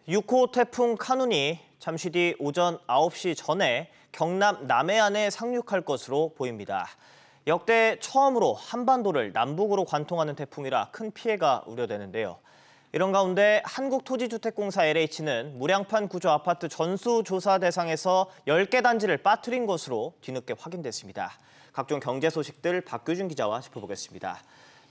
6호 태풍 카눈이 잠시 뒤 오전 9시 전에 경남 남해안에 상륙할 것으로 보입니다. 역대 처음으로 한반도를 남북으로 관통하는 태풍이라 큰 피해가 우려되는데요. 이런 가운데 한국토지주택공사 LH는 무량판 구조 아파트 전수조사 대상에서 10개 단지를 빠뜨린 것으로 뒤늦게 확인됐습니다. 각종 경제 소식들 박규준 기자와 짚어보겠습니다.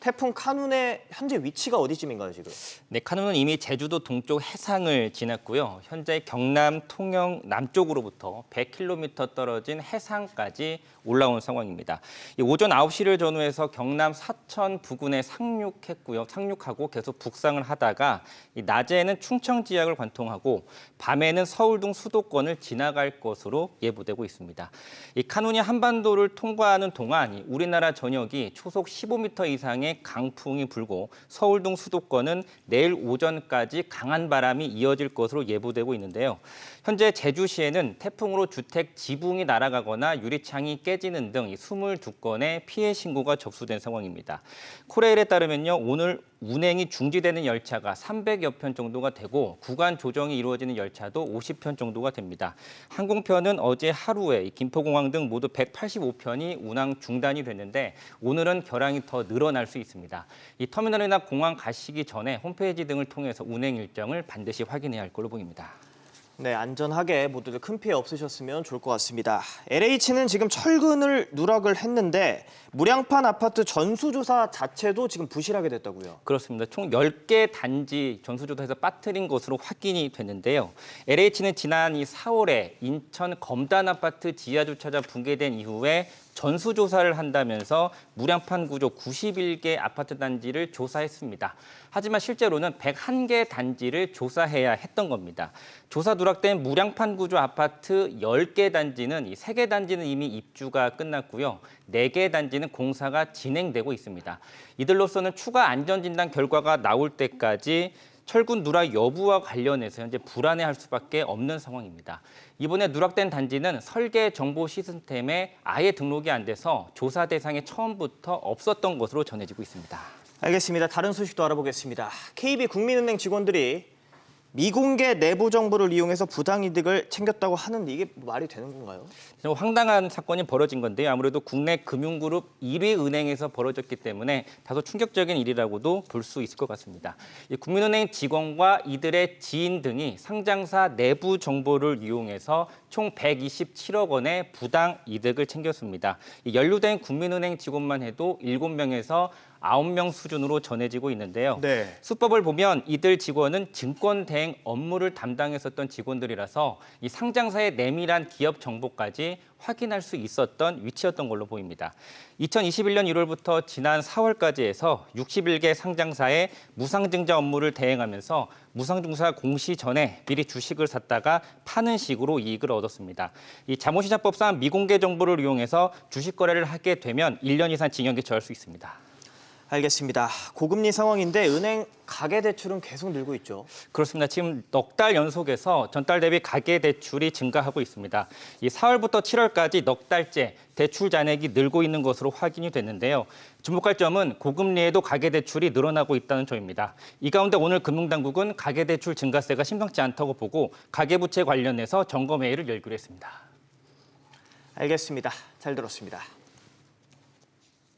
태풍 카눈의 현재 위치가 어디쯤인가요, 지금? 네, 카눈은 이미 제주도 동쪽 해상을 지났고요. 현재 경남, 통영 남쪽으로부터 100km 떨어진 해상까지 올라온 상황입니다. 오전 9시를 전후해서 경남 사천 부근에 상륙하고 계속 북상을 하다가 낮에는 충청 지역을 관통하고 밤에는 서울 등 수도권을 지나갈 것으로 예보되고 있습니다. 이 카눈이 한반도를 통과하는 동안 우리나라 전역이 초속 15m 이상의 강풍이 불고 서울 등 수도권은 내일 오전까지 강한 바람이 이어질 것으로 예보되고 있는데요. 현재 제주시에는 태풍으로 주택 지붕이 날아가거나 유리창이 깨지는 등 22건의 피해 신고가 접수된 상황입니다. 코레일에 따르면요, 오늘 운행이 중지되는 열차가 300여 편 정도가 되고 구간 조정이 이루어지는 열차도 50편 정도가 됩니다. 항공편은 어제 하루에 김포공항 등 모두 185편이 운항 중단이 됐는데 오늘은 결항이 더 늘어날 수 있습니다. 이 터미널이나 공항 가시기 전에 홈페이지 등을 통해서 운행 일정을 반드시 확인해야 할 걸로 보입니다. 네, 안전하게 모두들 큰 피해 없으셨으면 좋을 것 같습니다. LH는 지금 철근을 누락을 했는데 무량판 아파트 전수조사 자체도 지금 부실하게 됐다고요? 그렇습니다. 총 10개 단지 전수조사에서 빠뜨린 것으로 확인이 됐는데요. LH는 지난 4월에 인천 검단 아파트 지하주차장 붕괴된 이후에 전수조사를 한다면서 무량판 구조 91개 아파트 단지를 조사했습니다. 하지만 실제로는 101개 단지를 조사해야 했던 겁니다. 조사 누락된 무량판 구조 아파트 10개 단지는 3개 단지는 이미 입주가 끝났고요. 4개 단지는 공사가 진행되고 있습니다. 이들로서는 추가 안전진단 결과가 나올 때까지 철근 누락 여부와 관련해서 현재 불안해할 수밖에 없는 상황입니다. 이번에 누락된 단지는 설계 정보 시스템에 아예 등록이 안 돼서 조사 대상에 처음부터 없었던 것으로 전해지고 있습니다. 알겠습니다. 다른 소식도 알아보겠습니다. KB국민은행 직원들이 미공개 내부 정보를 이용해서 부당이득을 챙겼다고 하는데 이게 말이 되는 건가요? 황당한 사건이 벌어진 건데요. 아무래도 국내 금융그룹 1위 은행에서 벌어졌기 때문에 다소 충격적인 일이라고도 볼 수 있을 것 같습니다. 국민은행 직원과 이들의 지인 등이 상장사 내부 정보를 이용해서 총 127억 원의 부당이득을 챙겼습니다. 연루된 국민은행 직원만 해도 7명에서 9명 수준으로 전해지고 있는데요. 네. 수법을 보면 이들 직원은 증권 대행 업무를 담당했었던 직원들이라서 이 상장사의 내밀한 기업 정보까지 확인할 수 있었던 위치였던 걸로 보입니다. 2021년 1월부터 지난 4월까지 해서 61개 상장사의 무상증자 업무를 대행하면서 무상증자 공시 전에 미리 주식을 샀다가 파는 식으로 이익을 얻었습니다. 이 자본시장법상 미공개 정보를 이용해서 주식 거래를 하게 되면 1년 이상 징역에 처할 수 있습니다. 알겠습니다. 고금리 상황인데 은행 가계대출은 계속 늘고 있죠. 그렇습니다. 지금 넉 달 연속해서 전달 대비 가계대출이 증가하고 있습니다. 이 4월부터 7월까지 넉 달째 대출 잔액이 늘고 있는 것으로 확인이 됐는데요. 주목할 점은 고금리에도 가계대출이 늘어나고 있다는 점입니다. 이 가운데 오늘 금융당국은 가계대출 증가세가 심상치 않다고 보고 가계부채 관련해서 점검회의를 열기로 했습니다. 알겠습니다. 잘 들었습니다.